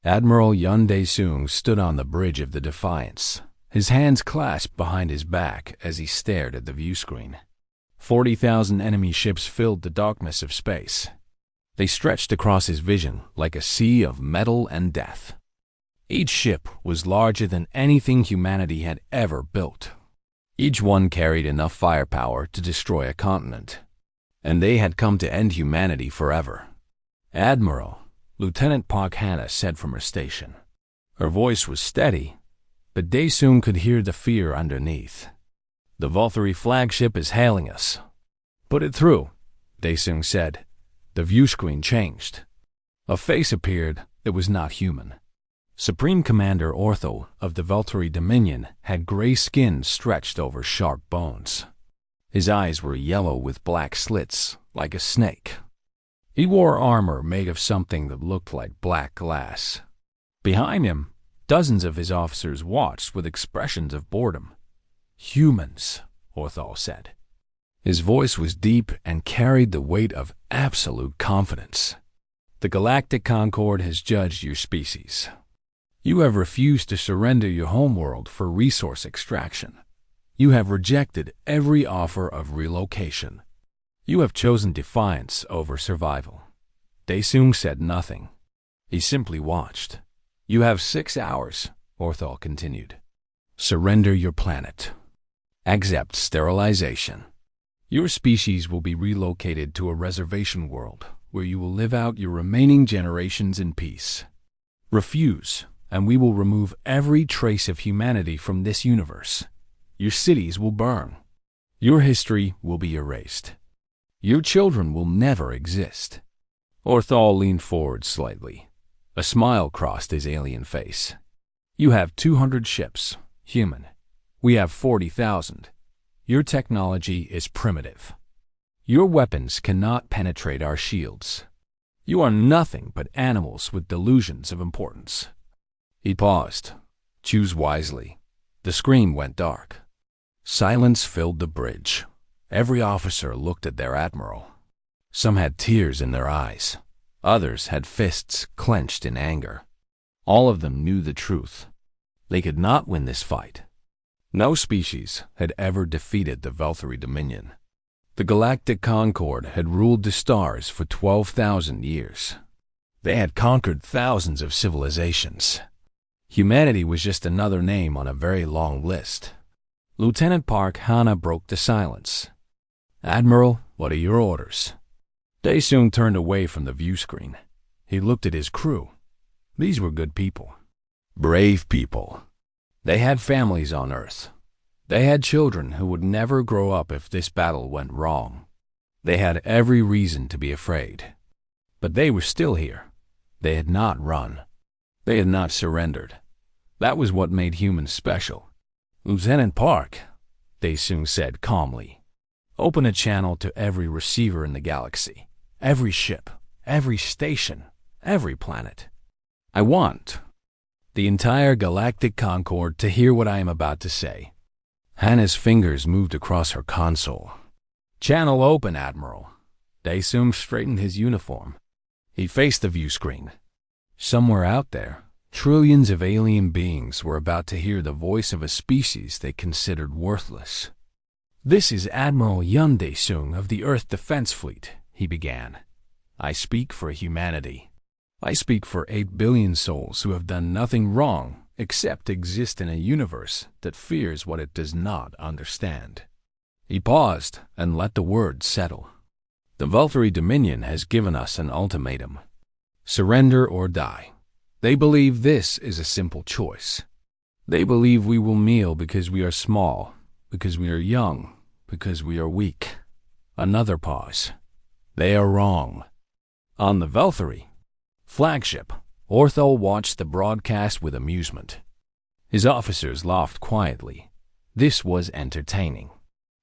Admiral Yun Dae-sung stood on the bridge of the Defiance, his hands clasped behind his back as he stared at the viewscreen. 40,000 enemy ships filled the darkness of space. They stretched across his vision like a sea of metal and death. Each ship was larger than anything humanity had ever built. Each one carried enough firepower to destroy a continent, and they had come to end humanity forever. "Admiral," Lieutenant Park Hannah said from her station. Her voice was steady, but Dae-sung could hear the fear underneath. "The Valkyrie flagship is hailing us." "Put it through," Dae-sung said. The viewscreen changed. A face appeared that was not human. Supreme Commander Ortho of the Valkyrie Dominion had gray skin stretched over sharp bones. His eyes were yellow with black slits, like a snake. He wore armor made of something that looked like black glass. Behind him, dozens of his officers watched with expressions of boredom. "Humans," Ortho said. His voice was deep and carried the weight of absolute confidence. "The Galactic Concord has judged your species. You have refused to surrender your homeworld for resource extraction. You have rejected every offer of relocation. You have chosen defiance over survival." Dae-sung said nothing. He simply watched. "You have 6 hours," Orthol continued. "Surrender your planet. Accept sterilization. Your species will be relocated to a reservation world where you will live out your remaining generations in peace. Refuse, and we will remove every trace of humanity from this universe. Your cities will burn. Your history will be erased. Your children will never exist." Orthol leaned forward slightly. A smile crossed his alien face. "You have 200 ships, human. We have 40,000. Your technology is primitive. Your weapons cannot penetrate our shields. You are nothing but animals with delusions of importance." He paused. "Choose wisely." The screen went dark. Silence filled the bridge. Every officer looked at their admiral. Some had tears in their eyes. Others had fists clenched in anger. All of them knew the truth. They could not win this fight. No species had ever defeated the Valkyrie Dominion. The Galactic Concord had ruled the stars for 12,000 years. They had conquered thousands of civilizations. Humanity was just another name on a very long list. Lieutenant Park Hannah broke the silence. "Admiral, what are your orders?" Dae-sung turned away from the viewscreen. He looked at his crew. These were good people. Brave people. They had families on Earth. They had children who would never grow up if this battle went wrong. They had every reason to be afraid. But they were still here. They had not run. They had not surrendered. That was what made humans special. "Lieutenant Park," Dae-sung said calmly, "open a channel to every receiver in the galaxy, every ship, every station, every planet. I want the entire Galactic Concord to hear what I am about to say." Hannah's fingers moved across her console. "Channel open, Admiral." Dae-sung straightened his uniform. He faced the viewscreen. Somewhere out there, trillions of alien beings were about to hear the voice of a species they considered worthless. "This is Admiral Yun Dae-sung of the Earth Defense Fleet," he began. "I speak for humanity. I speak for 8 billion souls who have done nothing wrong except exist in a universe that fears what it does not understand." He paused and let the words settle. "The Valkyrie Dominion has given us an ultimatum. Surrender or die. They believe this is a simple choice. They believe we will kneel because we are small, because we are young, because we are weak." Another pause. "They are wrong." On the Valkyrie flagship, Orthol watched the broadcast with amusement. His officers laughed quietly. This was entertaining.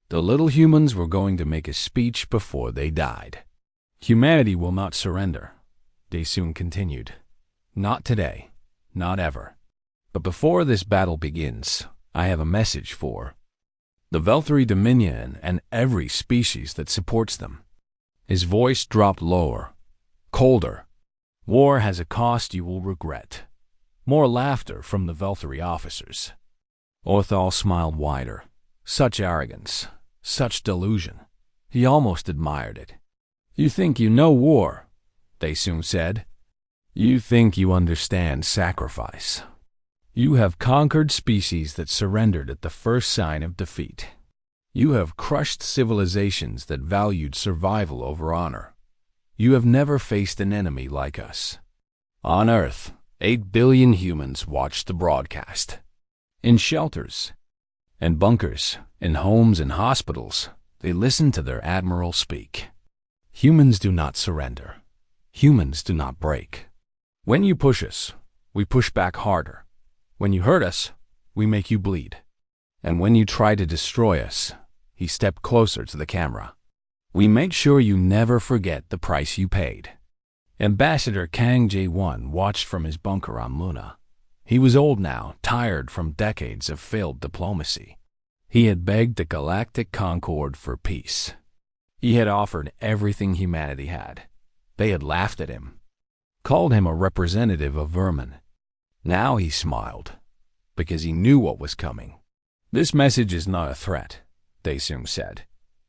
The little humans were going to make a speech before they died. "Humanity will not surrender," Dae-sung continued. "Not today, not ever. But before this battle begins, I have a message for the Valkyrie Dominion and every species that supports them." His voice dropped lower, colder. "War has a cost you will regret. More laughter from the Velthary officers. Orthal smiled wider. Such arrogance, such delusion. He almost admired it. "You think you know war," they soon said. "You think you understand sacrifice. You have conquered species that surrendered at the first sign of defeat. You have crushed civilizations that valued survival over honor. You have never faced an enemy like us." On Earth, 8 billion humans watched the broadcast. In shelters and bunkers, in homes and hospitals, they listened to their admiral speak. Humans do not surrender. Humans do not break. When you push us, we push back harder. When you hurt us, we make you bleed. And when you try to destroy us, he stepped closer to the camera, we make sure you never forget the price you paid. Ambassador Kang Jae-won watched from his bunker on Luna. He was old now, tired from decades of failed diplomacy. He had begged the Galactic Concord for peace. He had offered everything humanity had. They had laughed at him, called him a representative of vermin. Now he smiled, because he knew what was coming. "This message is not a threat," Daesung said.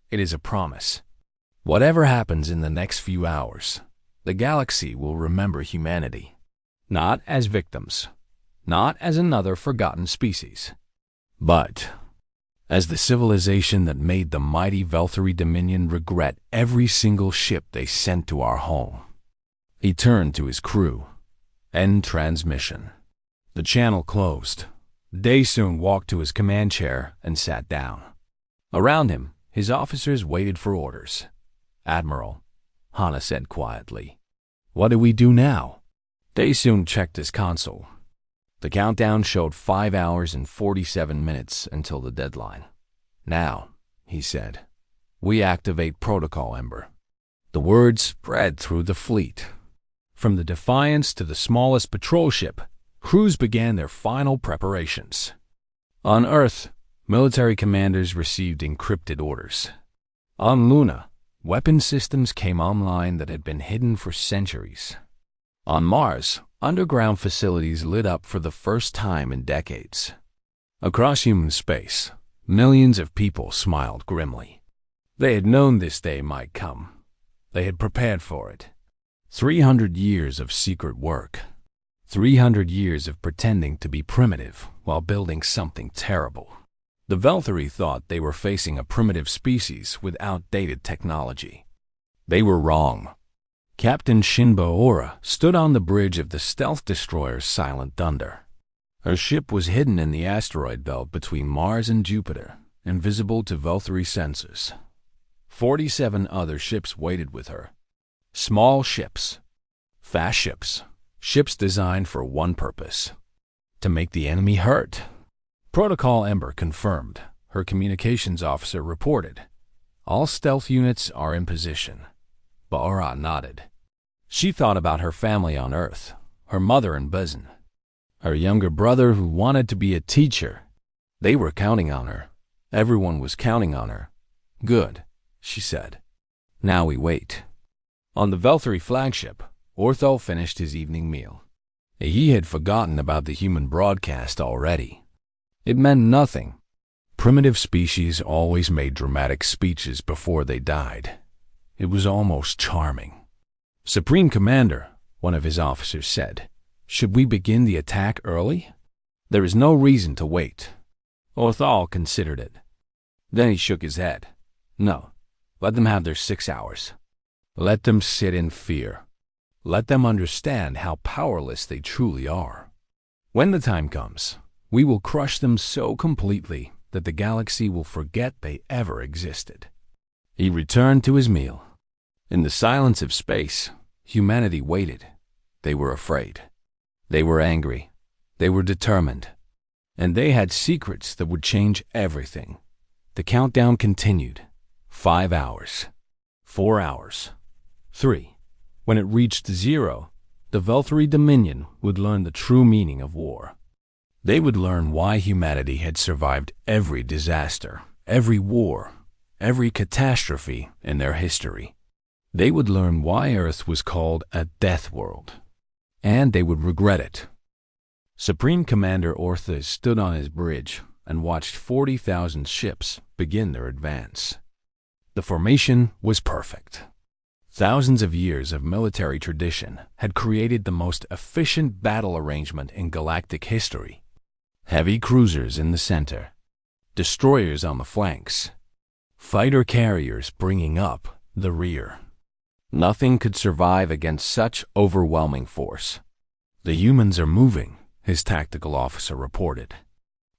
"It is a promise. Whatever happens in the next few hours, the galaxy will remember humanity. Not as victims, not as another forgotten species, but as the civilization that made the mighty Velthary Dominion regret every single ship they sent to our home." He turned to his crew. End transmission. The channel closed. Daesung walked to his command chair and sat down. Around him, his officers waited for orders. "Admiral," Hana said quietly, "what do we do now?" Daesung checked his console. The countdown showed 5 hours and 47 minutes until the deadline. "Now," he said, "we activate Protocol Ember." The word spread through the fleet. From the Defiance to the smallest patrol ship, crews began their final preparations. On Earth, military commanders received encrypted orders. On Luna, weapon systems came online that had been hidden for centuries. On Mars, underground facilities lit up for the first time in decades. Across human space, millions of people smiled grimly. They had known this day might come. They had prepared for it. 300 years of secret work. 300 years of pretending to be primitive while building something terrible. The Velthary thought they were facing a primitive species with outdated technology. They were wrong. Captain Shinbo Ora stood on the bridge of the stealth destroyer Silent Thunder. Her ship was hidden in the asteroid belt between Mars and Jupiter, invisible to Velthary sensors. 47 other ships waited with her. Small ships, fast ships, ships designed for one purpose: to make the enemy hurt. Protocol Ember confirmed. Her communications officer reported. "All stealth units are in position." Ba'ara nodded. She thought about her family on Earth, her mother in Bezin, her younger brother who wanted to be a teacher. They were counting on her. Everyone was counting on her. "Good," she said. "Now we wait." On the Velthary flagship, Orthal finished his evening meal. He had forgotten about the human broadcast already. It meant nothing. Primitive species always made dramatic speeches before they died. It was almost charming. "Supreme Commander," one of his officers said, "should we begin the attack early? There is no reason to wait." Orthal considered it. Then he shook his head. "No, let them have their 6 hours. Let them sit in fear. Let them understand how powerless they truly are. When the time comes, we will crush them so completely that the galaxy will forget they ever existed." He returned to his meal. In the silence of space, humanity waited. They were afraid. They were angry. They were determined. And they had secrets that would change everything. The countdown continued. 5 hours. 4 hours. 3. When it reached 0, the Velthary Dominion would learn the true meaning of war. They would learn why humanity had survived every disaster, every war, every catastrophe in their history. They would learn why Earth was called a death world, and they would regret it. Supreme Commander Orthes stood on his bridge and watched 40,000 ships begin their advance. The formation was perfect. Thousands of years of military tradition had created the most efficient battle arrangement in galactic history. Heavy cruisers in the center, destroyers on the flanks, fighter carriers bringing up the rear. Nothing could survive against such overwhelming force. "The humans are moving," his tactical officer reported.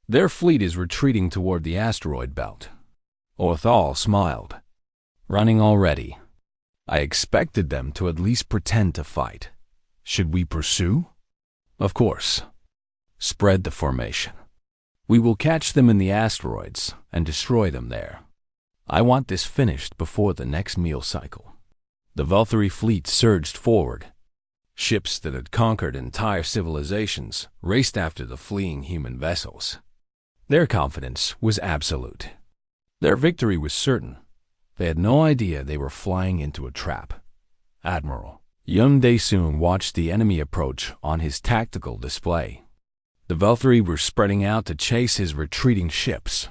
"Their fleet is retreating toward the asteroid belt." Orthal smiled. "Running already. I expected them to at least pretend to fight. Should we pursue?" "Of course. Spread the formation. We will catch them in the asteroids and destroy them there. I want this finished before the next meal cycle." The Valkyrie fleet surged forward. Ships that had conquered entire civilizations raced after the fleeing human vessels. Their confidence was absolute. Their victory was certain. They had no idea they were flying into a trap. Admiral Yun Dae-soon watched the enemy approach on his tactical display. The Valkyrie were spreading out to chase his retreating ships.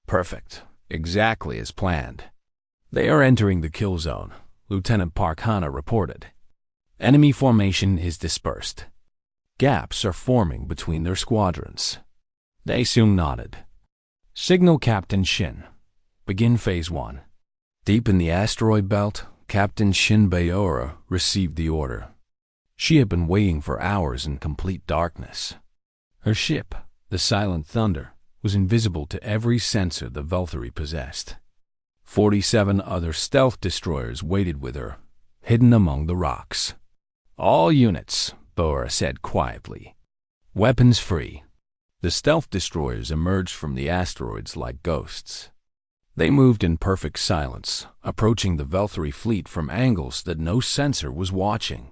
"Perfect. Exactly as planned. They are entering the kill zone," Lieutenant Park Hana reported. "Enemy formation is dispersed. Gaps are forming between their squadrons." Dae-soon nodded. "Signal Captain Shin. Begin Phase 1. Deep in the asteroid belt, Captain Shin Baeora received the order. She had been waiting for hours in complete darkness. Her ship, the Silent Thunder, was invisible to every sensor the Valkyrie possessed. 47 other stealth destroyers waited with her, hidden among the rocks. "All units," Baeora said quietly. "Weapons free." The stealth destroyers emerged from the asteroids like ghosts. They moved in perfect silence, approaching the Valkyrie fleet from angles that no sensor was watching.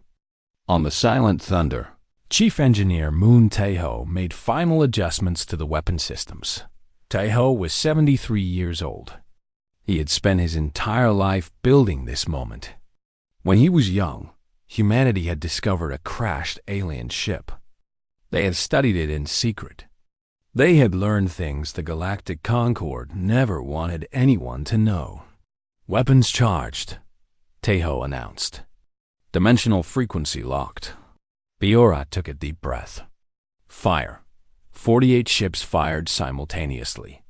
On the Silent Thunder, Chief Engineer Moon Taeho made final adjustments to the weapon systems. Taeho was 73 years old. He had spent his entire life building this moment. When he was young, humanity had discovered a crashed alien ship. They had studied it in secret. They had learned things the Galactic Concord never wanted anyone to know. "Weapons charged," Taeho announced. "Dimensional frequency locked." Baeora took a deep breath. Fire. 48 ships fired simultaneously.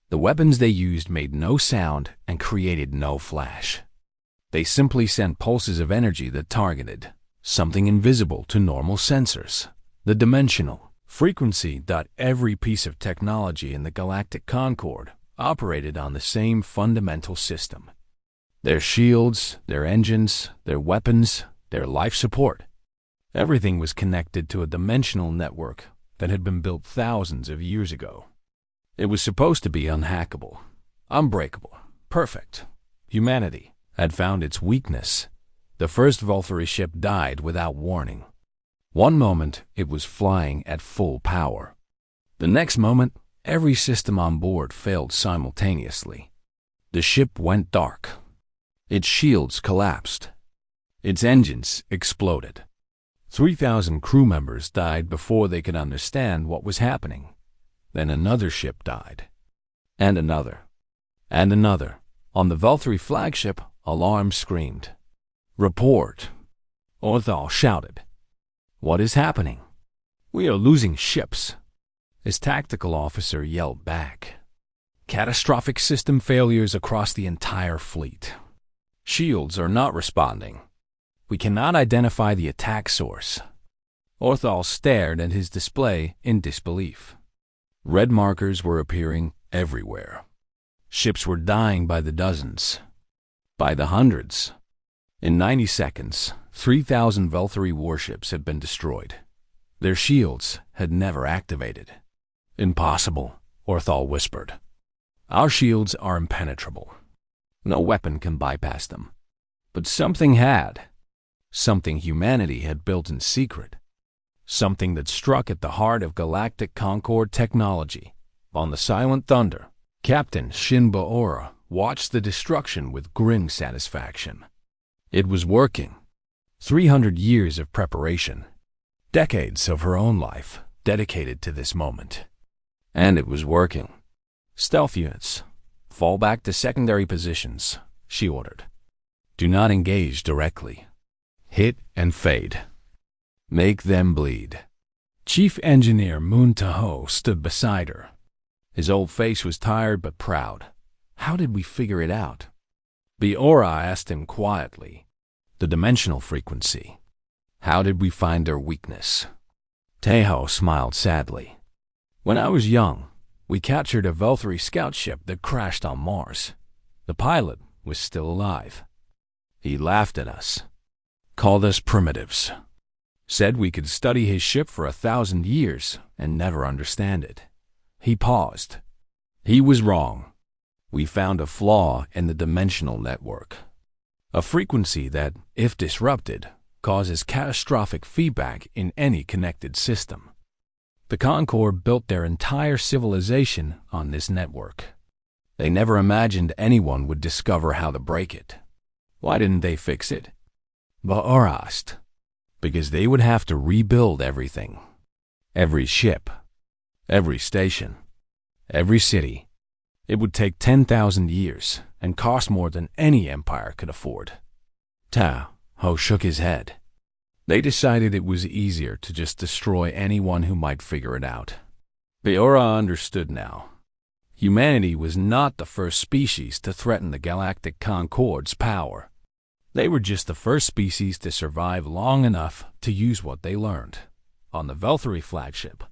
The weapons they used made no sound and created no flash. They simply sent pulses of energy that targeted something invisible to normal sensors. The dimensional frequency. Every piece of technology in the Galactic Concord operated on the same fundamental system. Their shields, their engines, their weapons, their life support. Everything was connected to a dimensional network that had been built thousands of years ago. It was supposed to be unhackable, unbreakable, perfect. Humanity had found its weakness. The first Valkyrie ship died without warning. One moment, it was flying at full power. The next moment, every system on board failed simultaneously. The ship went dark. Its shields collapsed. Its engines exploded. 3,000 crew members died before they could understand what was happening. Then another ship died. And another. And another. On the Valkyrie flagship, alarms screamed. "Report!" Orthal shouted. "What is happening?" "We are losing ships," his tactical officer yelled back. "Catastrophic system failures across the entire fleet. Shields are not responding. We cannot identify the attack source." Orthal stared at his display in disbelief. Red markers were appearing everywhere. Ships were dying by the dozens, by the hundreds. In 90 seconds, 3,000 Valkyrie warships had been destroyed. Their shields had never activated. "Impossible," Orthal whispered. "Our shields are impenetrable. No weapon can bypass them." But something had. Something humanity had built in secret. Something that struck at the heart of Galactic Concord technology. On the Silent Thunder, Captain Shin Baeora watched the destruction with grim satisfaction. It was working. 300 years of preparation. Decades of her own life dedicated to this moment. And it was working. "Stealth units, fall back to secondary positions," she ordered. "Do not engage directly. Hit and fade. Make them bleed." Chief Engineer Moon Taho stood beside her. His old face was tired but proud. "How did we figure it out?" Biora asked him quietly. "The dimensional frequency. How did we find their weakness?" Taho smiled sadly. "When I was young, we captured a Valkyrie scout ship that crashed on Mars. The pilot was still alive. He laughed at us, called us primitives, said we could study his ship for 1,000 years and never understand it." He paused. "He was wrong. We found a flaw in the dimensional network. A frequency that, if disrupted, causes catastrophic feedback in any connected system. The Concord built their entire civilization on this network. They never imagined anyone would discover how to break it. Why didn't they fix it?" Ba'ar asked. "Because they would have to rebuild everything. Every ship, every station, every city. It would take 10,000 years and cost more than any empire could afford." Taho shook his head. "They decided it was easier to just destroy anyone who might figure it out." Biora understood now. Humanity was not the first species to threaten the Galactic Concord's power. They were just the first species to survive long enough to use what they learned. On the Valkyrie flagship,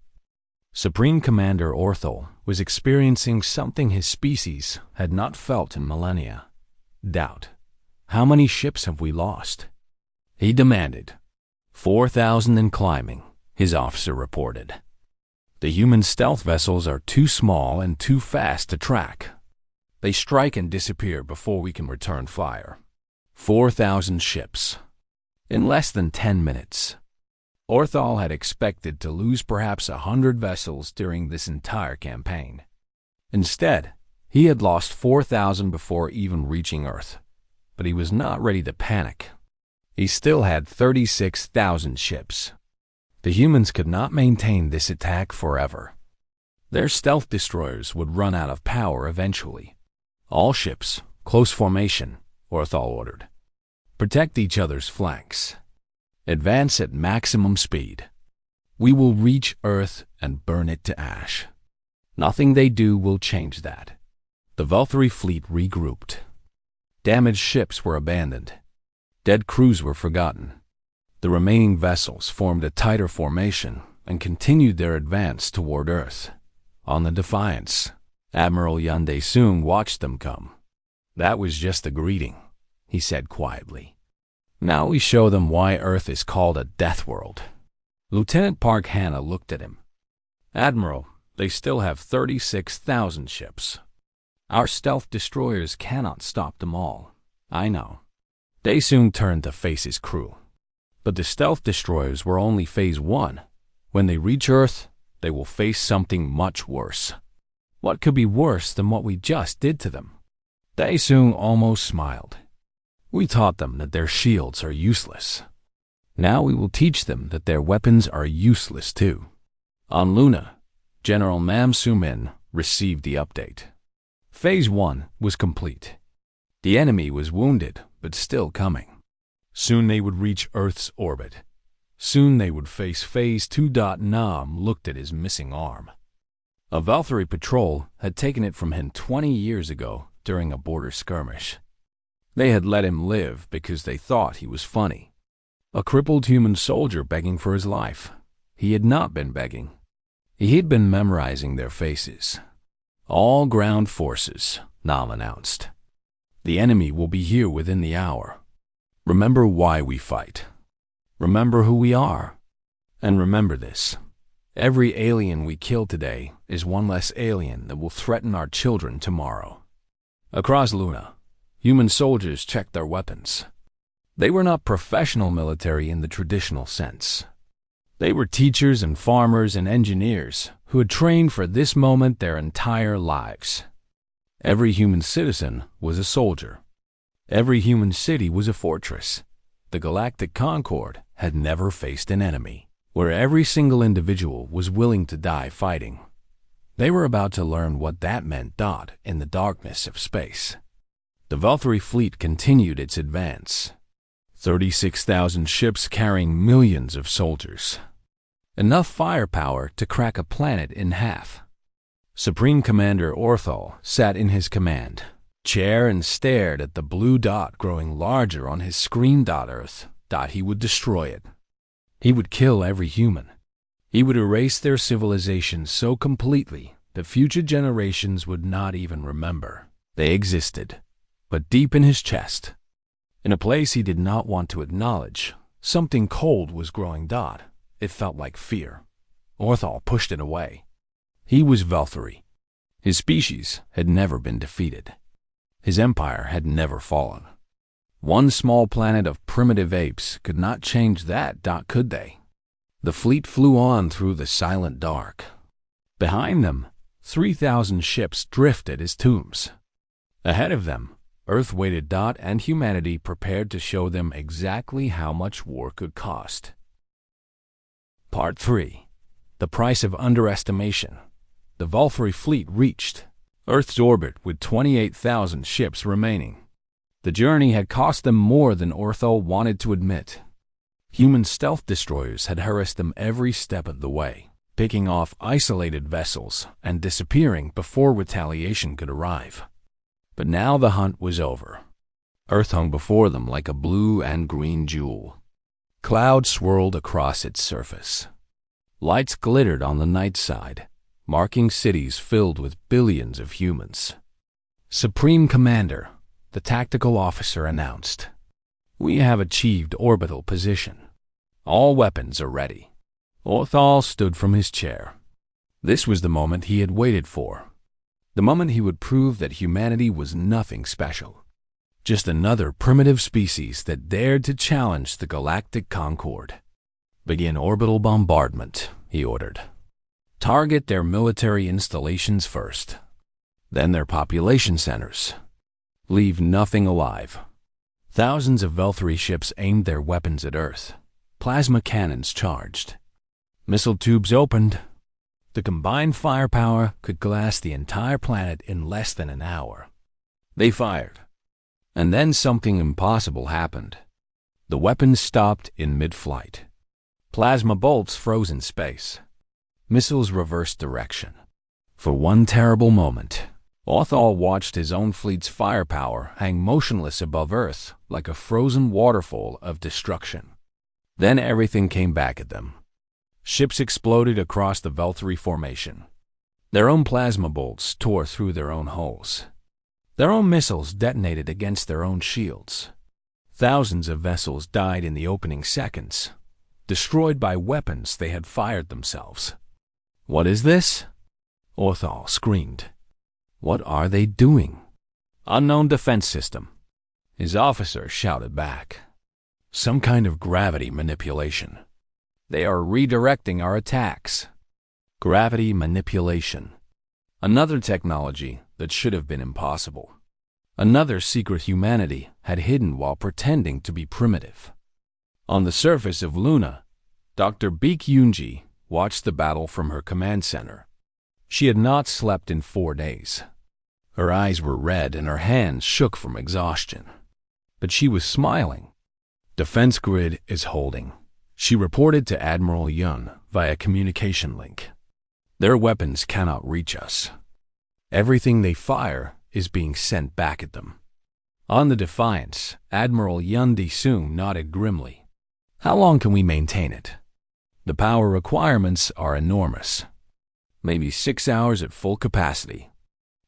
Supreme Commander Orthol was experiencing something his species had not felt in millennia: doubt. "How many ships have we lost?" he demanded. 4,000 and climbing, his officer reported. "The human stealth vessels are too small and too fast to track. They strike and disappear before we can return fire. 4,000 ships. In less than 10 minutes. Orthol had expected to lose perhaps 100 vessels during this entire campaign. Instead, he had lost 4,000 before even reaching Earth. But he was not ready to panic. He still had 36,000 ships. The humans could not maintain this attack forever. Their stealth destroyers would run out of power eventually. "All ships, close formation," Orthol ordered. "Protect each other's flanks. Advance at maximum speed. We will reach Earth and burn it to ash. Nothing they do will change that." The Valkyrie fleet regrouped. Damaged ships were abandoned. Dead crews were forgotten. The remaining vessels formed a tighter formation and continued their advance toward Earth. On the Defiance, Admiral Yunde soon watched them come. "That was just a greeting," he said quietly. "Now we show them why Earth is called a death world." Lieutenant Park Hanna looked at him. "Admiral, they still have 36,000 ships. Our stealth destroyers cannot stop them all." "I know." Daesung turned to face his crew. "But the stealth destroyers were only phase 1. When they reach Earth, they will face something much worse." "What could be worse than what we just did to them?" Daesung almost smiled. "We taught them that their shields are useless. Now we will teach them that their weapons are useless too." On Luna, General Mam Sumin received the update. Phase 1 was complete. The enemy was wounded, but still coming. Soon they would reach Earth's orbit. Soon they would face Phase 2. Nam looked at his missing arm. A Valkyrie patrol had taken it from him 20 years ago during a border skirmish. They had let him live because they thought he was funny. A crippled human soldier begging for his life. He had not been begging. He had been memorizing their faces. "All ground forces," Nam announced. "The enemy will be here within the hour. Remember why we fight. Remember who we are. And remember this. Every alien we kill today is one less alien that will threaten our children tomorrow." Across Luna, human soldiers checked their weapons. They were not professional military in the traditional sense. They were teachers and farmers and engineers who had trained for this moment their entire lives. Every human citizen was a soldier. Every human city was a fortress. The Galactic Concord had never faced an enemy. where every single individual was willing to die fighting. They were about to learn what that meant. In the darkness of space, the Valkyrie fleet continued its advance. 36,000 ships carrying millions of soldiers. Enough firepower to crack a planet in half. Supreme Commander Orthal sat in his command chair and stared at the blue dot growing larger on his screen. Earth. He would destroy it. He would kill every human. He would erase their civilization so completely that future generations would not even remember they existed. But deep in his chest, in a place he did not want to acknowledge, something cold was growing. It felt like fear. Orthal pushed it away. He was Valkyrie. His species had never been defeated. His empire had never fallen. One small planet of primitive apes could not change that. Could they? The fleet flew on through the silent dark. Behind them, 3,000 ships drifted as tombs. Ahead of them, Earth waited. And humanity prepared to show them exactly how much war could cost. Part 3. The Price of Underestimation. The Valkyrie fleet reached Earth's orbit with 28,000 ships remaining. The journey had cost them more than Orthal wanted to admit. Human stealth destroyers had harassed them every step of the way, picking off isolated vessels and disappearing before retaliation could arrive. But now the hunt was over. Earth hung before them like a blue and green jewel. Clouds swirled across its surface. Lights glittered on the night side, marking cities filled with billions of humans. Supreme Commander, the tactical officer, announced, "We have achieved orbital position. All weapons are ready." Orthal stood from his chair. This was the moment he had waited for. The moment he would prove that humanity was nothing special. Just another primitive species that dared to challenge the galactic concord. "Begin orbital bombardment," he ordered. "Target their military installations first, then their population centers. Leave nothing alive." Thousands of Valkyrie ships aimed their weapons at Earth. Plasma cannons charged. Missile tubes opened. The combined firepower could glass the entire planet in less than an hour. They fired. And then something impossible happened. The weapons stopped in mid-flight. Plasma bolts froze in space. Missiles reversed direction. For one terrible moment, Orthal watched his own fleet's firepower hang motionless above Earth like a frozen waterfall of destruction. Then everything came back at them. Ships exploded across the Valkyrie formation. Their own plasma bolts tore through their own hulls. Their own missiles detonated against their own shields. Thousands of vessels died in the opening seconds, destroyed by weapons they had fired themselves. "What is this?" Orthal screamed. "What are they doing?" "Unknown defense system," his officer shouted back. "Some kind of gravity manipulation. They are redirecting our attacks." Gravity manipulation. Another technology that should have been impossible. Another secret humanity had hidden while pretending to be primitive. On the surface of Luna, Dr. Baek Yoonji watched the battle from her command center. She had not slept in 4 days. Her eyes were red and her hands shook from exhaustion. But she was smiling. "Defense grid is holding," she reported to Admiral Yun via communication link. "Their weapons cannot reach us. Everything they fire is being sent back at them." On the Defiance, Admiral Yun Di-sung nodded grimly. "How long can we maintain it? The power requirements are enormous. Maybe 6 hours at full capacity.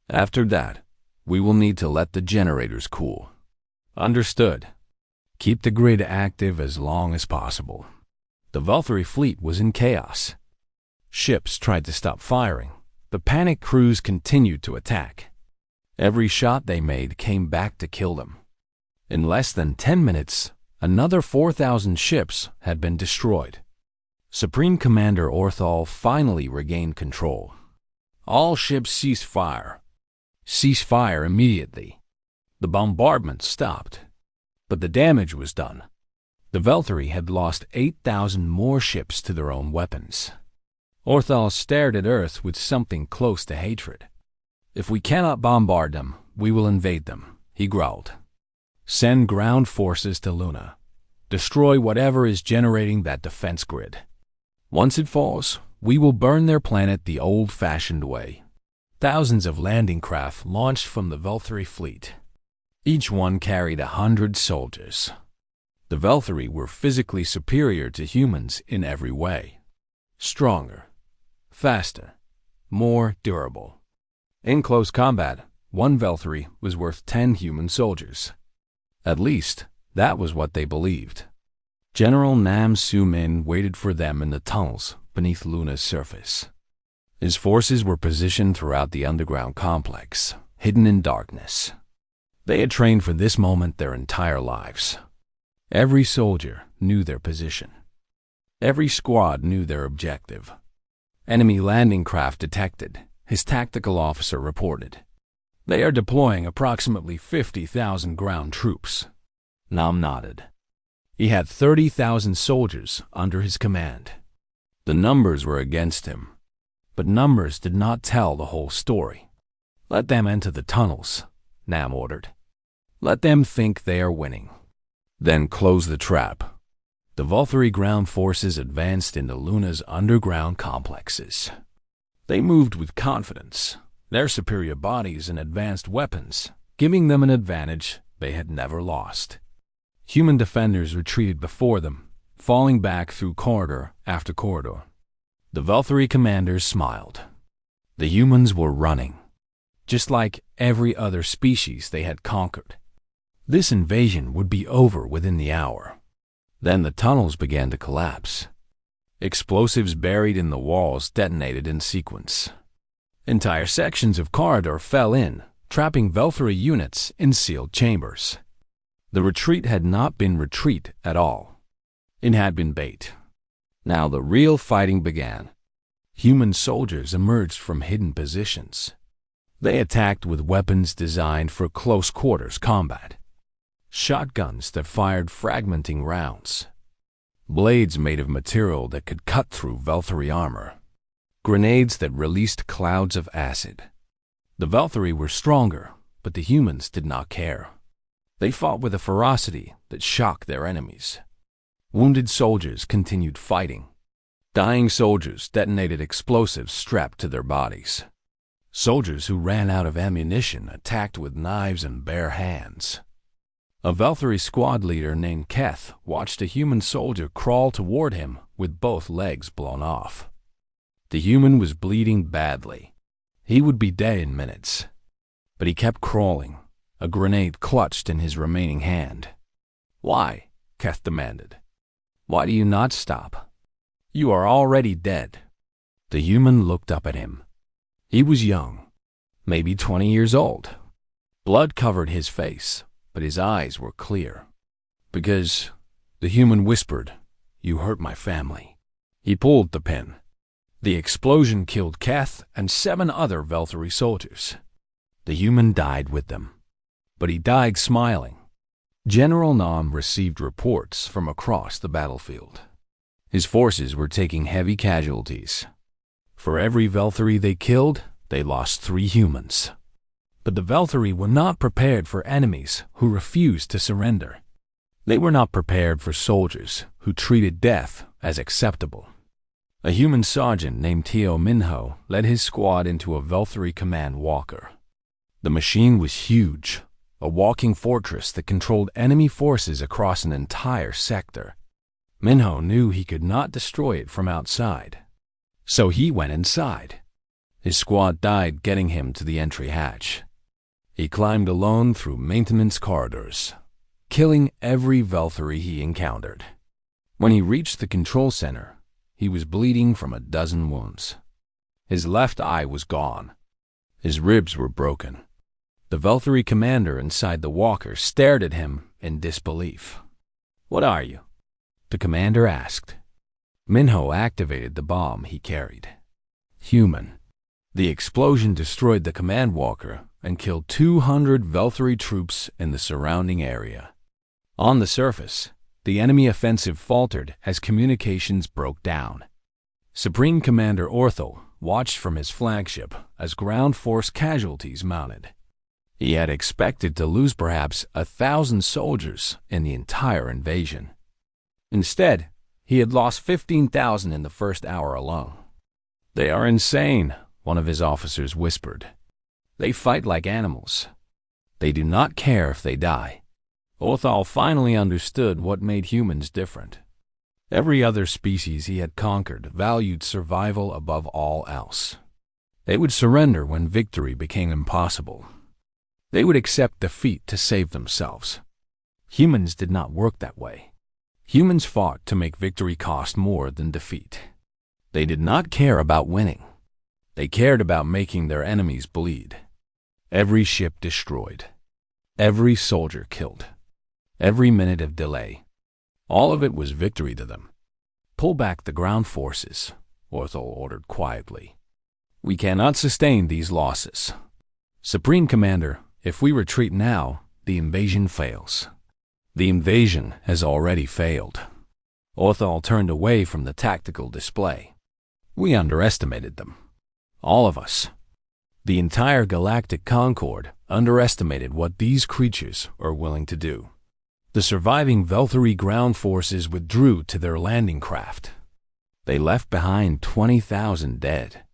After that, we will need to let the generators cool." "Understood. Keep the grid active as long as possible." The Valkyrie fleet was in chaos. Ships tried to stop firing. The panicked crews continued to attack. Every shot they made came back to kill them. In less than 10 minutes, another 4,000 ships had been destroyed. Supreme Commander Orthal finally regained control. "All ships cease fire. Cease fire immediately." The bombardment stopped. But the damage was done. The Velthari had lost 8,000 more ships to their own weapons. Orthal stared at Earth with something close to hatred. "If we cannot bombard them, we will invade them," he growled. "Send ground forces to Luna. Destroy whatever is generating that defense grid. Once it falls, we will burn their planet the old-fashioned way." Thousands of landing craft launched from the Velthari fleet. Each one carried 100 soldiers. The Velthari were physically superior to humans in every way. Stronger, faster, more durable. In close combat, one Velthari was worth 10 human soldiers. At least, that was what they believed. General Nam Su Min waited for them in the tunnels beneath Luna's surface. His forces were positioned throughout the underground complex, hidden in darkness. They had trained for this moment their entire lives. Every soldier knew their position. Every squad knew their objective. Enemy landing craft detected, his tactical officer reported. "They are deploying approximately 50,000 ground troops." Nam nodded. He had 30,000 soldiers under his command. The numbers were against him, but numbers did not tell the whole story. "Let them enter the tunnels," Nam ordered. "Let them think they are winning. Then close the trap." The Velthari ground forces advanced into Luna's underground complexes. They moved with confidence, their superior bodies and advanced weapons giving them an advantage they had never lost. Human defenders retreated before them, falling back through corridor after corridor. The Velthari commanders smiled. The humans were running, just like every other species they had conquered. This invasion would be over within the hour. Then the tunnels began to collapse. Explosives buried in the walls detonated in sequence. Entire sections of corridor fell in, trapping Velthari units in sealed chambers. The retreat had not been retreat at all. It had been bait. Now the real fighting began. Human soldiers emerged from hidden positions. They attacked with weapons designed for close quarters combat. Shotguns that fired fragmenting rounds. Blades made of material that could cut through Velthari armor. Grenades that released clouds of acid. The Velthari were stronger, but the humans did not care. They fought with a ferocity that shocked their enemies. Wounded soldiers continued fighting. Dying soldiers detonated explosives strapped to their bodies. Soldiers who ran out of ammunition attacked with knives and bare hands. A Velthari squad leader named Keth watched a human soldier crawl toward him with both legs blown off. The human was bleeding badly. He would be dead in minutes. But he kept crawling, a grenade clutched in his remaining hand. "Why?" Keth demanded. "Why do you not stop? You are already dead." The human looked up at him. He was young, maybe 20 years old. Blood covered his face, but his eyes were clear. "Because," the human whispered, "you hurt my family." He pulled the pin. The explosion killed Keth and 7 other Velthari soldiers. The human died with them. But he died smiling. General Nam received reports from across the battlefield. His forces were taking heavy casualties. For every Velthari they killed, they lost 3 humans. But the Velthari were not prepared for enemies who refused to surrender. They were not prepared for soldiers who treated death as acceptable. A human sergeant named Teo Minho led his squad into a Velthari command walker. The machine was huge, a walking fortress that controlled enemy forces across an entire sector. Minho knew he could not destroy it from outside, so he went inside. His squad died getting him to the entry hatch. He climbed alone through maintenance corridors, killing every Velthari he encountered. When he reached the control center, he was bleeding from a dozen wounds. His left eye was gone. His ribs were broken. The Velthari commander inside the walker stared at him in disbelief. "What are you?" the commander asked. Minho activated the bomb he carried. "Human." The explosion destroyed the command walker and killed 200 Velthari troops in the surrounding area. On the surface, The enemy offensive faltered as communications broke down. Supreme Commander Orthal watched from his flagship as ground force casualties mounted. He had expected to lose perhaps 1,000 soldiers in the entire invasion. Instead, he had lost 15,000 in the first hour alone. "They are insane," one of his officers whispered. "They fight like animals. They do not care if they die." Orthal finally understood what made humans different. Every other species he had conquered valued survival above all else. They would surrender when victory became impossible. They would accept defeat to save themselves. Humans did not work that way. Humans fought to make victory cost more than defeat. They did not care about winning. They cared about making their enemies bleed. Every ship destroyed. Every soldier killed. Every minute of delay. All of it was victory to them. "Pull back the ground forces," Orthal ordered quietly. "We cannot sustain these losses. Supreme Commander, if we retreat now, the invasion fails." "The invasion has already failed." Orthal turned away from the tactical display. "We underestimated them. All of us. The entire Galactic Concord underestimated what these creatures are willing to do." The surviving Velthari ground forces withdrew to their landing craft. They left behind 20,000 dead.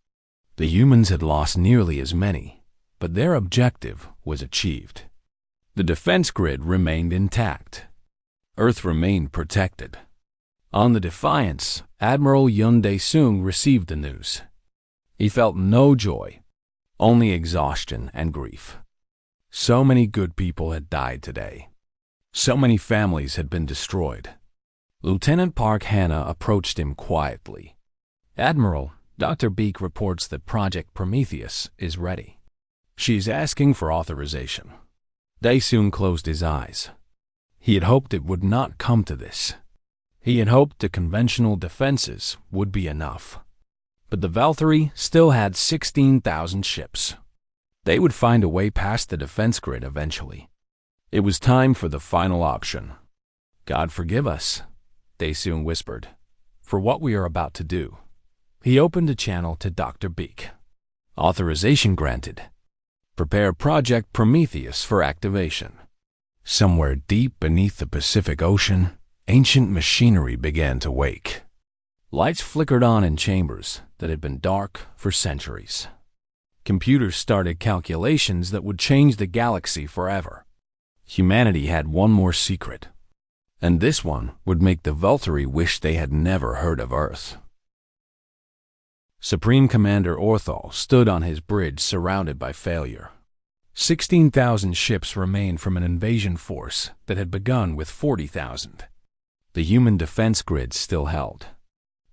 The humans had lost nearly as many, but their objective was achieved. The defense grid remained intact. Earth remained protected. On the Defiance, Admiral Yun Dae-sung received the news. He felt no joy, only exhaustion and grief. So many good people had died today. So many families had been destroyed. Lieutenant Park Hannah approached him quietly. "Admiral, Dr. Beek reports that Project Prometheus is ready. She's asking for authorization." Dae-sung closed his eyes. He had hoped it would not come to this. He had hoped the conventional defenses would be enough. But the Velthari still had 16,000 ships. They would find a way past the defense grid eventually. It was time for the final option. "God forgive us," Dae-sung whispered, "for what we are about to do." He opened a channel to Dr. Beek. "Authorization granted. Prepare Project Prometheus for activation." Somewhere deep beneath the Pacific Ocean, ancient machinery began to wake. Lights flickered on in chambers that had been dark for centuries. Computers started calculations that would change the galaxy forever. Humanity had one more secret, and this one would make the Velthari wish they had never heard of Earth. Supreme Commander Orthal stood on his bridge surrounded by failure. 16,000 ships remained from an invasion force that had begun with 40,000. The human defense grid still held.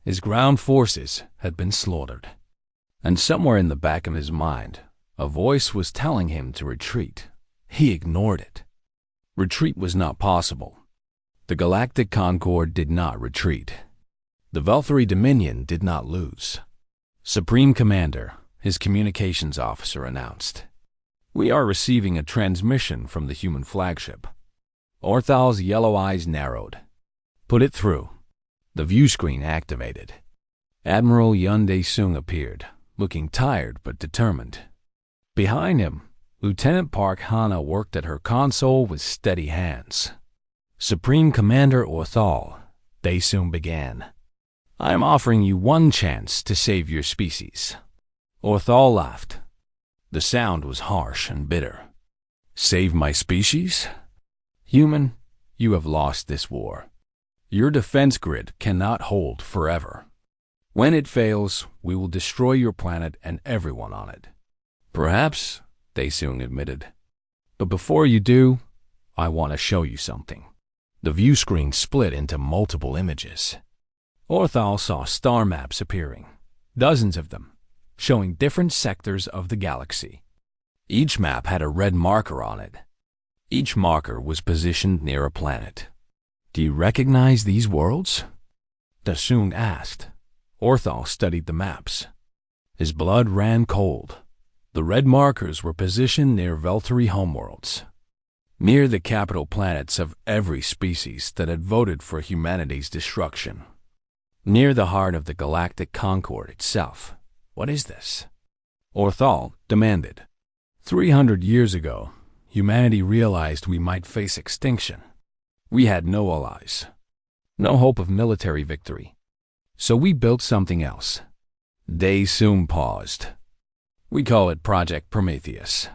His ground forces had been slaughtered. And somewhere in the back of his mind, a voice was telling him to retreat. He ignored it. Retreat was not possible. The Galactic Concord did not retreat. The Velthari Dominion did not lose. "Supreme Commander," his communications officer announced, "we are receiving a transmission from the human flagship." Orthal's yellow eyes narrowed. "Put it through." The view screen activated. Admiral Yun Dae-sung appeared, looking tired but determined. Behind him, Lieutenant Park Hannah worked at her console with steady hands. "Supreme Commander Orthal," Dae-sung began, "I am offering you one chance to save your species." Orthal laughed. The sound was harsh and bitter. "Save my species? Human, you have lost this war. Your defense grid cannot hold forever. When it fails, we will destroy your planet and everyone on it." "Perhaps," Dae-sung admitted. "But before you do, I want to show you something." The view screen split into multiple images. Orthal saw star maps appearing, dozens of them, showing different sectors of the galaxy. Each map had a red marker on it. Each marker was positioned near a planet. "Do you recognize these worlds?" Dae-sung asked. Orthal studied the maps. His blood ran cold. The red markers were positioned near Velthari homeworlds. near the capital planets of every species that had voted for humanity's destruction, near the heart of the Galactic Concord itself. What is this? Orthal demanded. 300 years ago, humanity realized we might face extinction. We had no allies, no hope of military victory. So we built something else. They soon paused. We call it Project Prometheus.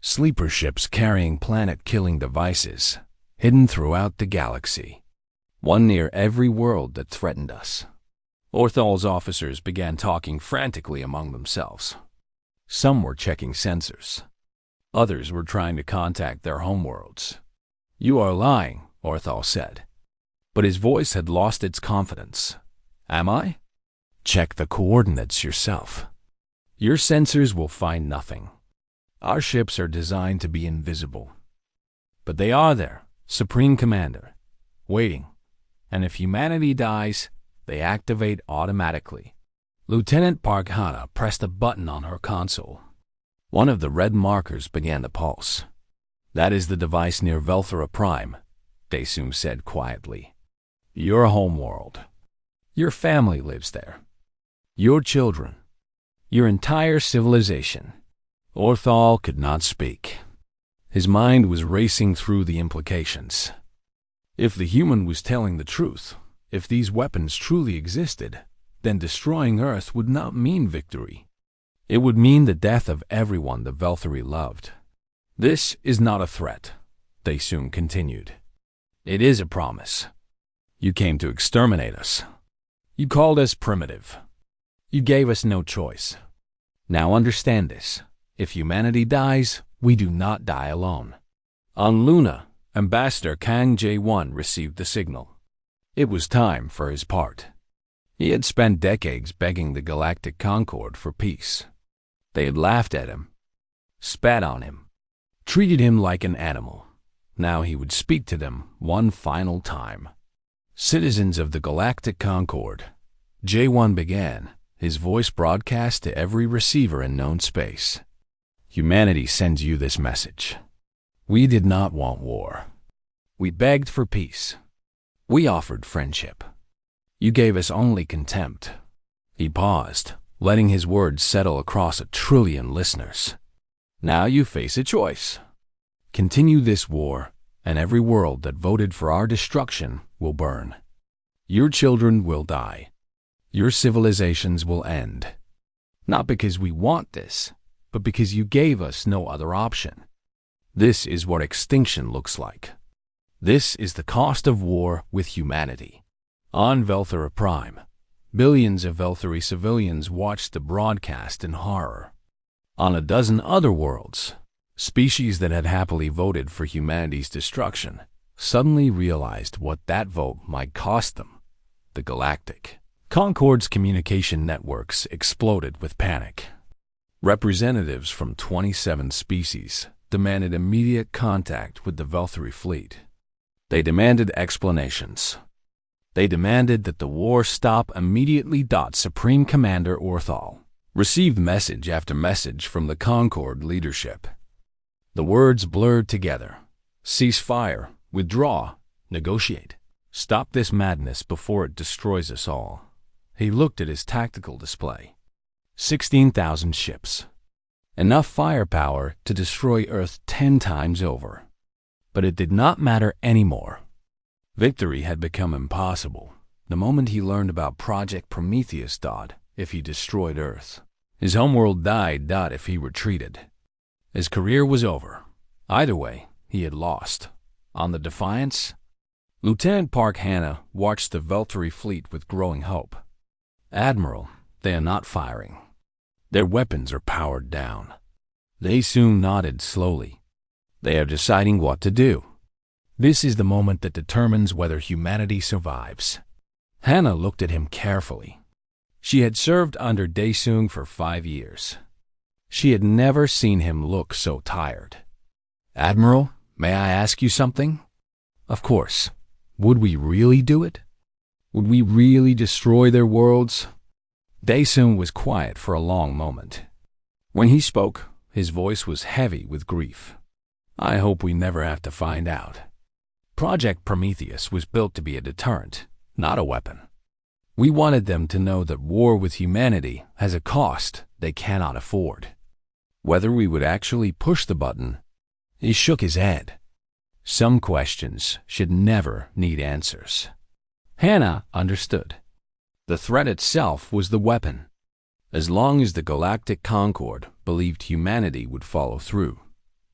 Sleeper ships carrying planet-killing devices, hidden throughout the galaxy. One near every world that threatened us. Orthal's officers began talking frantically among themselves. Some were checking sensors. Others were trying to contact their homeworlds. "You are lying," Orthal said. But his voice had lost its confidence. "Am I? Check the coordinates yourself. Your sensors will find nothing. Our ships are designed to be invisible. But they are there, Supreme Commander, waiting. And if humanity dies, they activate automatically." Lieutenant Park Hana pressed a button on her console. One of the red markers began to pulse. "That is the device near SciFiPrime," Daesung said quietly. "Your homeworld. Your family lives there. Your children. Your entire civilization." Orthal could not speak. His mind was racing through the implications. If the human was telling the truth, if these weapons truly existed, then destroying Earth would not mean victory. It would mean the death of everyone the Velthari loved. "This is not a threat," Daesung continued. "It is a promise. You came to exterminate us. You called us primitive. You gave us no choice. Now understand this. If humanity dies, we do not die alone." On Luna, Ambassador Kang J1 received the signal. It was time for his part. He had spent decades begging the Galactic Concord for peace. They had laughed at him, spat on him, treated him like an animal. Now he would speak to them one final time. "Citizens of the Galactic Concord," J1 began, his voice broadcast to every receiver in known space. "Humanity sends you this message. We did not want war. We begged for peace. We offered friendship. You gave us only contempt." He paused, letting his words settle across 1,000,000,000,000 listeners. "Now you face a choice. Continue this war, and every world that voted for our destruction will burn. Your children will die. Your civilizations will end. Not because we want this, but because you gave us no other option. This is what extinction looks like. This is the cost of war with humanity." On SciFiPrime, billions of Velthari civilians watched the broadcast in horror. On a dozen other worlds, species that had happily voted for humanity's destruction suddenly realized what that vote might cost them. The Galactic Concord's communication networks exploded with panic. Representatives from 27 species demanded immediate contact with the Velthari fleet. They demanded explanations. They demanded that the war stop immediately. Supreme Commander Orthal received message after message from the Concord leadership. The words blurred together. "Cease fire, withdraw, negotiate. Stop this madness before it destroys us all." He looked at his tactical display. 16,000 ships. Enough firepower to destroy Earth 10 times over. But it did not matter anymore. Victory had become impossible the moment he learned about Project Prometheus. If he destroyed Earth, his homeworld died. If he retreated, his career was over. Either way, he had lost. On the Defiance, Lieutenant Park Hana watched the Velthari fleet with growing hope. "Admiral, they are not firing. Their weapons are powered down." They soon nodded slowly. "They are deciding what to do. This is the moment that determines whether humanity survives." Hannah looked at him carefully. She had served under Daesung for 5 years. She had never seen him look so tired. "Admiral, may I ask you something?" "Of course. Would we really do it? Would we really destroy their worlds?" Daesung was quiet for a long moment. When he spoke, his voice was heavy with grief. I hope we never have to find out. Project Prometheus was built to be a deterrent, not a weapon. We wanted them to know that war with humanity has a cost they cannot afford. Whether we would actually push the button, he shook his head. Some questions should never need answers. Hannah understood. The threat itself was the weapon. As long as the Galactic Concord believed humanity would follow through,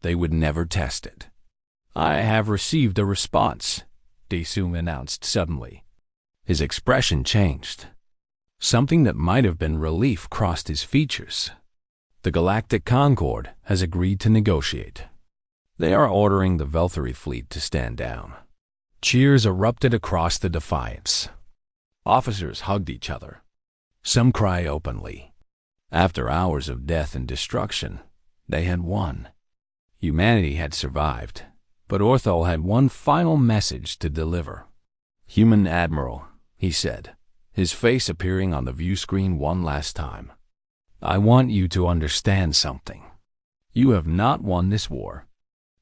they would never test it. I have received a response, Daesung announced suddenly. His expression changed. Something that might have been relief crossed his features. The Galactic Concord has agreed to negotiate. They are ordering the Velthary fleet to stand down. Cheers erupted across the Defiance. Officers hugged each other. Some cried openly. After hours of death and destruction, they had won. Humanity had survived, but Orthol had one final message to deliver. "Human Admiral," he said, his face appearing on the view screen one last time. "I want you to understand something. You have not won this war.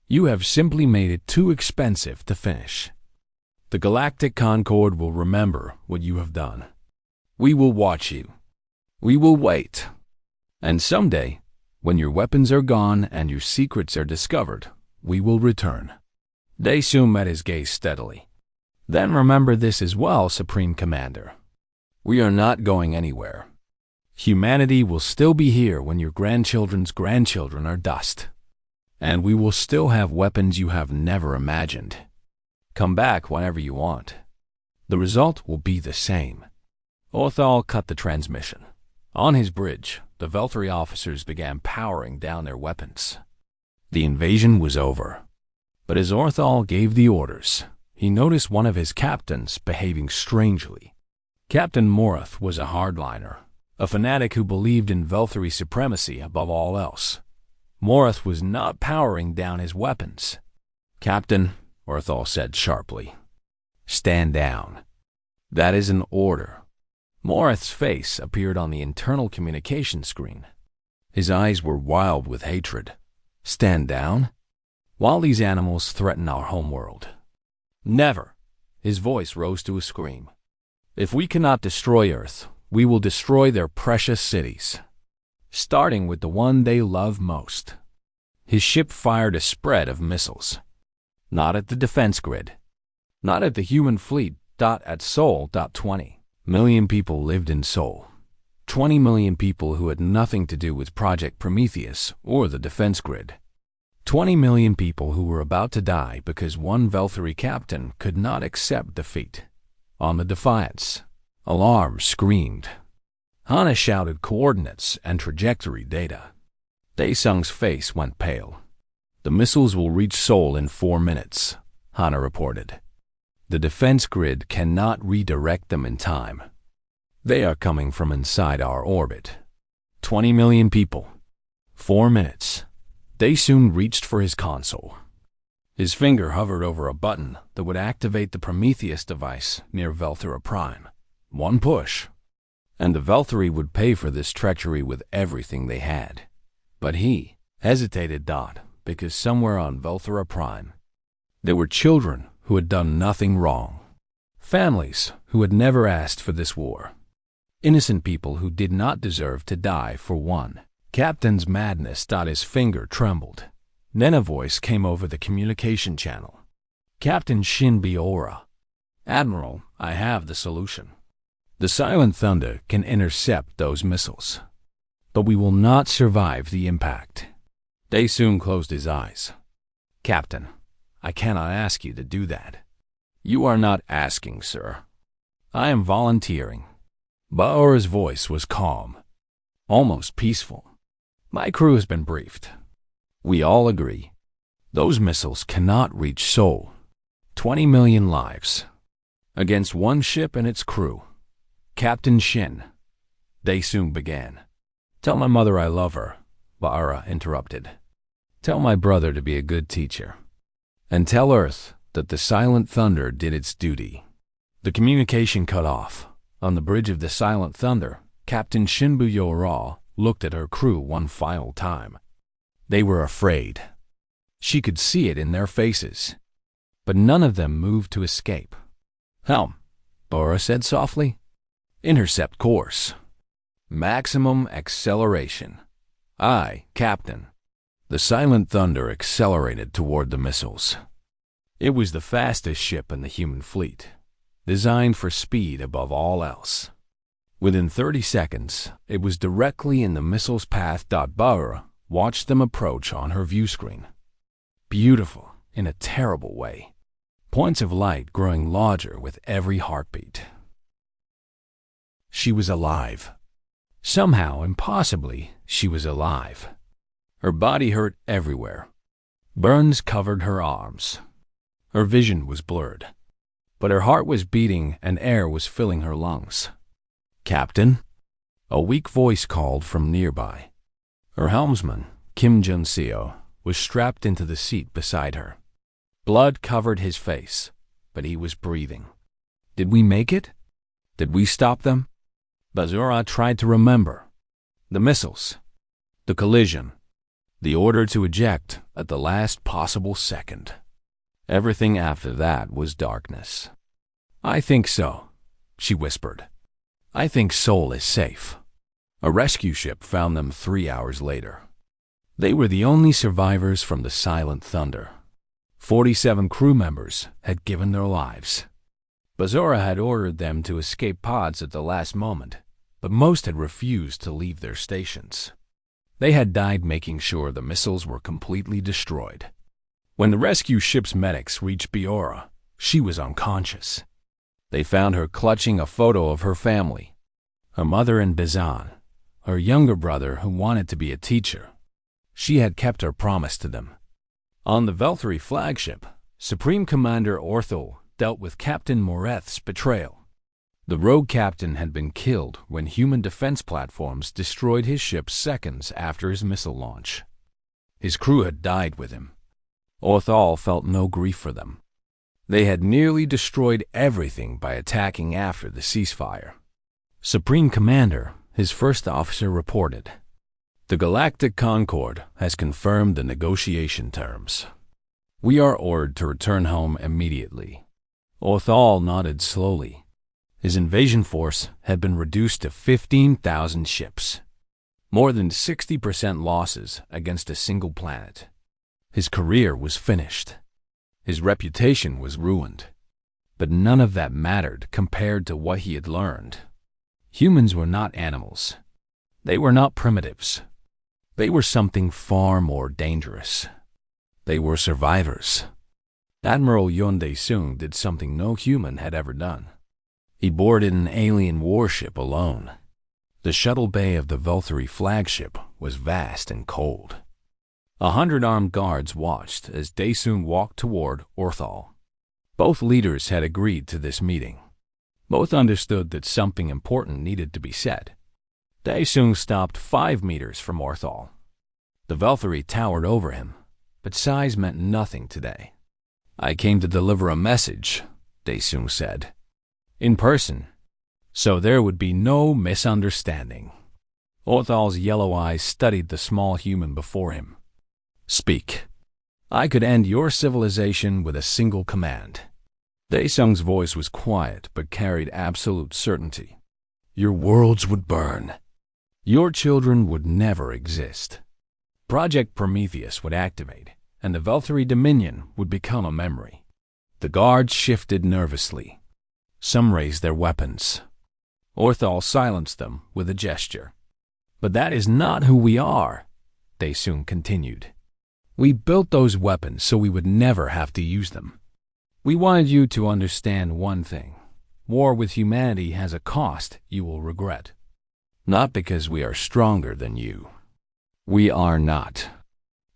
You have simply made it too expensive to finish. The Galactic Concord will remember what you have done. We will watch you. We will wait. And someday, when your weapons are gone and your secrets are discovered, we will return." Daesung met his gaze steadily. "Then remember this as well, Supreme Commander. We are not going anywhere. Humanity will still be here when your grandchildren's grandchildren are dust. And we will still have weapons you have never imagined. Come back whenever you want. The result will be the same." Orthol cut the transmission. On his bridge, the Velthary officers began powering down their weapons. The invasion was over. But as Orthol gave the orders, he noticed one of his captains behaving strangely. Captain Morath was a hardliner, a fanatic who believed in Velthary supremacy above all else. Morath was not powering down his weapons. "Captain," Orthol said sharply, "stand down. That is an order." Morath's face appeared on the internal communication screen. His eyes were wild with hatred. "Stand down? While these animals threaten our homeworld." "Never!" His voice rose to a scream. "If we cannot destroy Earth, we will destroy their precious cities, starting with the one they love most." His ship fired a spread of missiles. Not at the defense grid. Not at the human fleet. At Sol. 20 million people lived in Sol. 20 million people who had nothing to do with Project Prometheus or the defense grid. 20 million people who were about to die because one Velthary captain could not accept defeat. On the Defiance, alarms screamed. Hannah shouted coordinates and trajectory data. Daesung's face went pale. "The missiles will reach Sol in 4 minutes, Hannah reported. "The defense grid cannot redirect them in time. They are coming from inside our orbit. 20 million people. 4 minutes. Daesung reached for his console. His finger hovered over a button that would activate the Prometheus device near SciFiPrime. One push, and the Velthary would pay for this treachery with everything they had. But he hesitated because somewhere on SciFiPrime, there were children who had done nothing wrong. Families who had never asked for this war. Innocent people who did not deserve to die for one. Captain's madness. His finger trembled. Then a voice came over the communication channel. "Captain Shinbiora. Admiral, I have the solution. The Silent Thunder can intercept those missiles, but we will not survive the impact." Daesung closed his eyes. "Captain, I cannot ask you to do that." "You are not asking, sir. I am volunteering." Baora's voice was calm, almost peaceful. "My crew has been briefed. We all agree. Those missiles cannot reach Sol. 20 million lives against one ship and its crew. Captain Shin," Daesung began. "Tell my mother I love her," Baora interrupted. "Tell my brother to be a good teacher. And tell Earth that the Silent Thunder did its duty." The communication cut off. On the bridge of the Silent Thunder, Captain Shinbuyora looked at her crew one final time. They were afraid. She could see it in their faces, but none of them moved to escape. "Helm," Bora said softly. "Intercept course. Maximum acceleration. Aye, Captain." The Silent Thunder accelerated toward the missiles. It was the fastest ship in the human fleet, designed for speed above all else. Within 30 seconds, it was directly in the missile's path. Bora watched them approach on her view screen. Beautiful in a terrible way. Points of light growing larger with every heartbeat. She was alive. Somehow, impossibly, she was alive. Her body hurt everywhere. Burns covered her arms. Her vision was blurred, but her heart was beating and air was filling her lungs. "Captain?" A weak voice called from nearby. Her helmsman, Kim Jun-seo, was strapped into the seat beside her. Blood covered his face, but he was breathing. Did we make it? Did we stop them? Bora tried to remember. The missiles. The collision. The order to eject at the last possible second. Everything after that was darkness. "I think so," she whispered. "I think Seoul is safe." A rescue ship found them 3 hours later. They were the only survivors from the Silent Thunder. 47 crew members had given their lives. Bora had ordered them to escape pods at the last moment, but most had refused to leave their stations. They had died making sure the missiles were completely destroyed. When the rescue ship's medics reached Bora, she was unconscious. They found her clutching a photo of her family, her mother in Busan, her younger brother who wanted to be a teacher. She had kept her promise to them. On the Valkyrie flagship, Supreme Commander Orthol dealt with Captain Moreth's betrayal. The rogue captain had been killed when human defense platforms destroyed his ship seconds after his missile launch. His crew had died with him. Orthol felt no grief for them. They had nearly destroyed everything by attacking after the ceasefire. Supreme Commander, his first officer, reported, "The Galactic Concord has confirmed the negotiation terms. We are ordered to return home immediately." Orthol nodded slowly. His invasion force had been reduced to 15,000 ships. More than 60% losses against a single planet. His career was finished. His reputation was ruined. But none of that mattered compared to what he had learned. Humans were not animals. They were not primitives. They were something far more dangerous. They were survivors. Admiral Yoon Dae-sung did something no human had ever done. He boarded an alien warship alone. The shuttle bay of the Valkyrie flagship was vast and cold. 100 armed guards watched as Dae-sung walked toward Orthol. Both leaders had agreed to this meeting. Both understood that something important needed to be said. Dae-sung stopped 5 meters from Orthol. The Valkyrie towered over him, but size meant nothing today. "I came to deliver a message," Dae-sung said. "In person, so there would be no misunderstanding." Orthol's yellow eyes studied the small human before him. "Speak. I could end your civilization with a single command." Dae-sung's voice was quiet but carried absolute certainty. "Your worlds would burn. Your children would never exist. Project Prometheus would activate, and the Valkyrie Dominion would become a memory." The guards shifted nervously. Some raised their weapons. Orthol silenced them with a gesture. "But that is not who we are," Dae-sung continued. "We built those weapons so we would never have to use them. We wanted you to understand one thing. War with humanity has a cost you will regret. Not because we are stronger than you. We are not.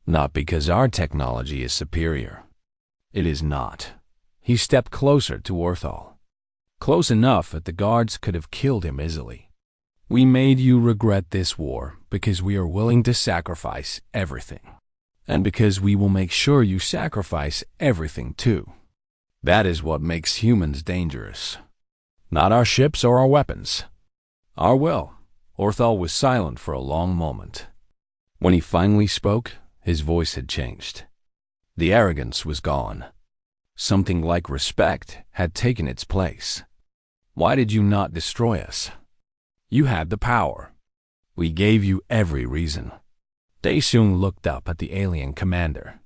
Not because our technology is superior. It is not." He stepped closer to Orthol. Close enough that the guards could have killed him easily. "We made you regret this war because we are willing to sacrifice everything. And because we will make sure you sacrifice everything too. That is what makes humans dangerous. Not our ships or our weapons. Our will." Orthol was silent for a long moment. When he finally spoke, his voice had changed. The arrogance was gone. Something like respect had taken its place. Why did you not destroy us? You had the power. We gave you every reason. Daesung looked up at the alien commander.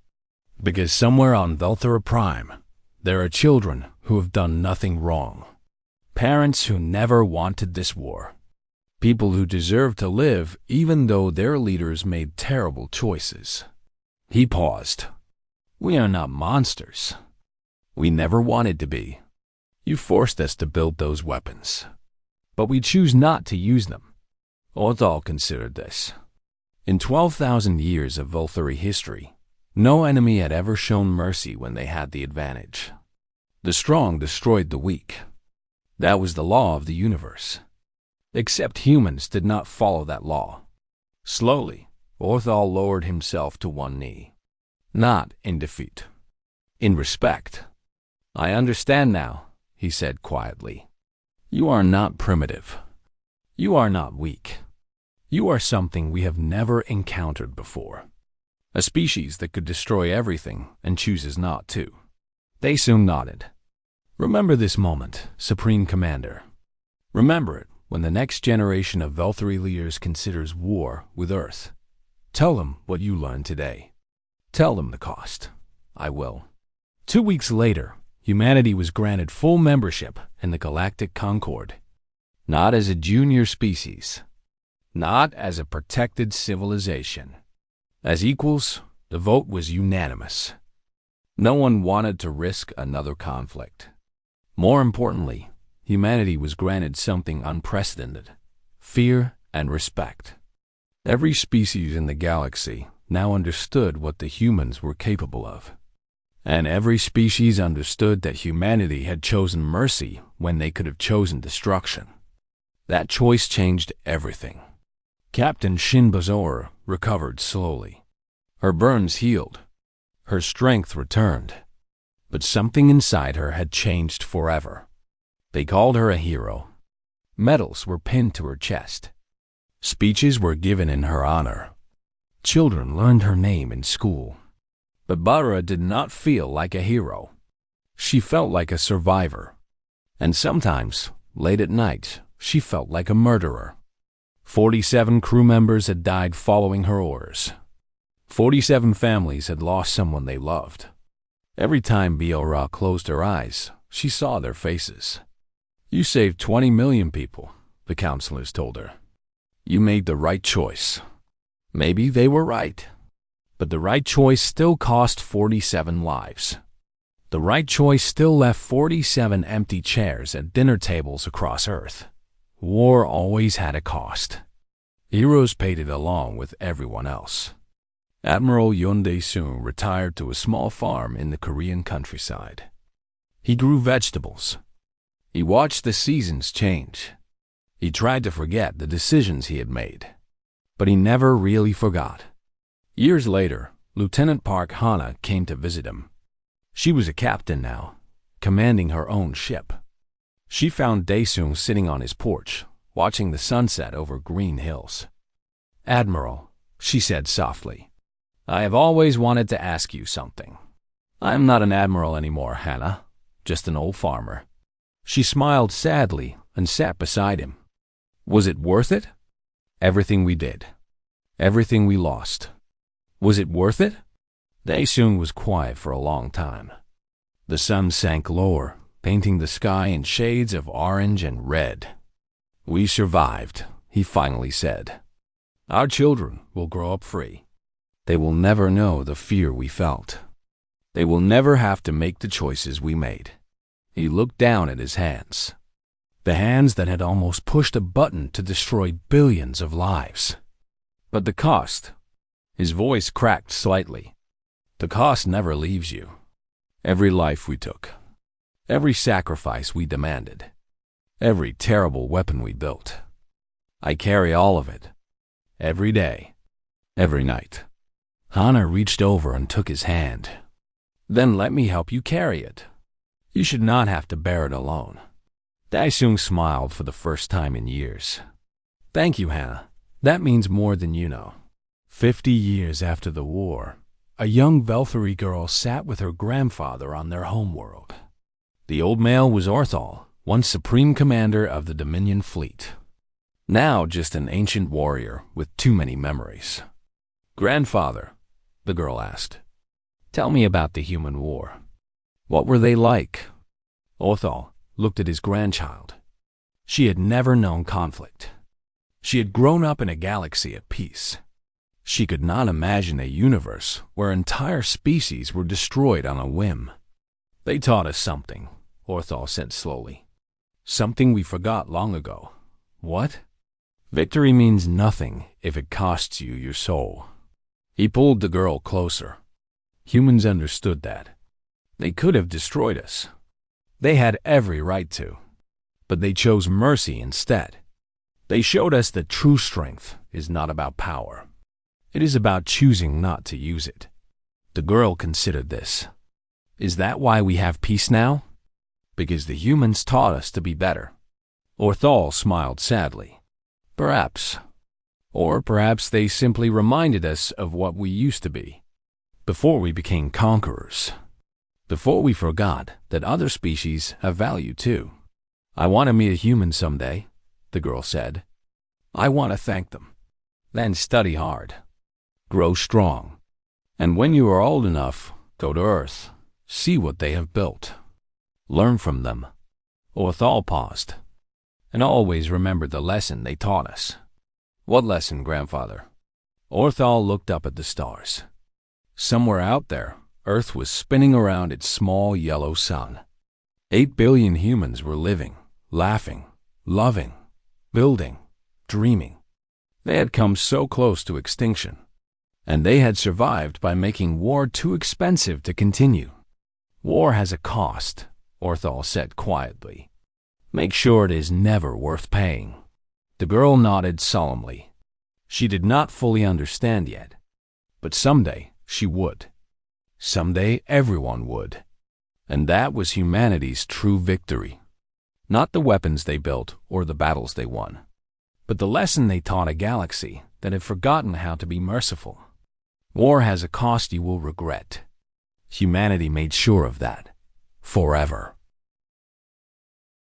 Because somewhere on HFY, there are children who have done nothing wrong. Parents who never wanted this war. People who deserve to live even though their leaders made terrible choices. He paused. We are not monsters. We never wanted to be. You forced us to build those weapons. But we choose not to use them. Othal considered this. In 12,000 years of Volturi history, no enemy had ever shown mercy when they had the advantage. The strong destroyed the weak. That was the law of the universe. Except humans did not follow that law. Slowly, Othal lowered himself to one knee. Not in defeat. In respect. I understand now, he said quietly. You are not primitive. You are not weak. You are something we have never encountered before. A species that could destroy everything and chooses not to. Daesung nodded. Remember this moment, Supreme Commander. Remember it when the next generation of Volturi leaders considers war with Earth. Tell them what you learned today. Tell them the cost. I will. 2 weeks later, humanity was granted full membership in the Galactic Concord. Not as a junior species. Not as a protected civilization. As equals, the vote was unanimous. No one wanted to risk another conflict. More importantly, humanity was granted something unprecedented: fear and respect. Every species in the galaxy now understood what the humans were capable of. And every species understood that humanity had chosen mercy when they could have chosen destruction. That choice changed everything. Captain Shinbazor recovered slowly. Her burns healed. Her strength returned. But something inside her had changed forever. They called her a hero. Medals were pinned to her chest. Speeches were given in her honor. Children learned her name in school. But Bara did not feel like a hero. She felt like a survivor. And sometimes, late at night, she felt like a murderer. 47 crew members had died following her orders. 47 families had lost someone they loved. Every time Biora closed her eyes, she saw their faces. You saved 20 million people, the counselors told her. You made the right choice. Maybe they were right. But the right choice still cost 47 lives. The right choice still left 47 empty chairs at dinner tables across Earth. War always had a cost. Heroes paid it along with everyone else. Admiral Yoon Dae-sung retired to a small farm in the Korean countryside. He grew vegetables. He watched the seasons change. He tried to forget the decisions he had made. But he never really forgot. Years later, Lieutenant Park Hana came to visit him. She was a captain now, commanding her own ship. She found Daesung sitting on his porch, watching the sunset over green hills. Admiral, she said softly, I have always wanted to ask you something. I am not an admiral anymore, Hannah, just an old farmer. She smiled sadly and sat beside him. Was it worth it? Everything we did. Everything we lost. Was it worth it? Daesung was quiet for a long time. The sun sank lower, painting the sky in shades of orange and red. We survived, he finally said. Our children will grow up free. They will never know the fear we felt. They will never have to make the choices we made. He looked down at his hands. The hands that had almost pushed a button to destroy billions of lives. But the cost, his voice cracked slightly. The cost never leaves you. Every life we took. Every sacrifice we demanded. Every terrible weapon we built. I carry all of it. Every day. Every night. Hana reached over and took his hand. Then let me help you carry it. You should not have to bear it alone. Daesung smiled for the first time in years. Thank you, Hannah. That means more than you know. 50 years after the war, a young Velthari girl sat with her grandfather on their homeworld. The old male was Orthal, once supreme commander of the Dominion fleet. Now just an ancient warrior with too many memories. "Grandfather," the girl asked, "tell me about the human war. What were they like?" Orthal looked at his grandchild. She had never known conflict. She had grown up in a galaxy at peace. She could not imagine a universe where entire species were destroyed on a whim. "They taught us something," Orthal said slowly. "Something we forgot long ago." "What?" "Victory means nothing if it costs you your soul." He pulled the girl closer. Humans understood that. They could have destroyed us. They had every right to. But they chose mercy instead. They showed us that true strength is not about power. It is about choosing not to use it. The girl considered this. "Is that why we have peace now?" "Because the humans taught us to be better." Orthal smiled sadly. "Perhaps. Or perhaps they simply reminded us of what we used to be, before we became conquerors. Before we forgot that other species have value too." "I want to meet a human someday," the girl said. "I want to thank them. Then study hard. Grow strong. And when you are old enough, go to Earth. See what they have built. Learn from them." Orthal paused. "And always remember the lesson they taught us." "What lesson, grandfather?" Orthal looked up at the stars. Somewhere out there, Earth was spinning around its small yellow sun. 8 billion humans were living, laughing, loving, building, dreaming. They had come so close to extinction, and they had survived by making war too expensive to continue. "War has a cost," Orthal said quietly. "Make sure it is never worth paying." The girl nodded solemnly. She did not fully understand yet, but someday she would. Someday everyone would. And that was humanity's true victory. Not the weapons they built or the battles they won, but the lesson they taught a galaxy that had forgotten how to be merciful. War has a cost you will regret. Humanity made sure of that. Forever.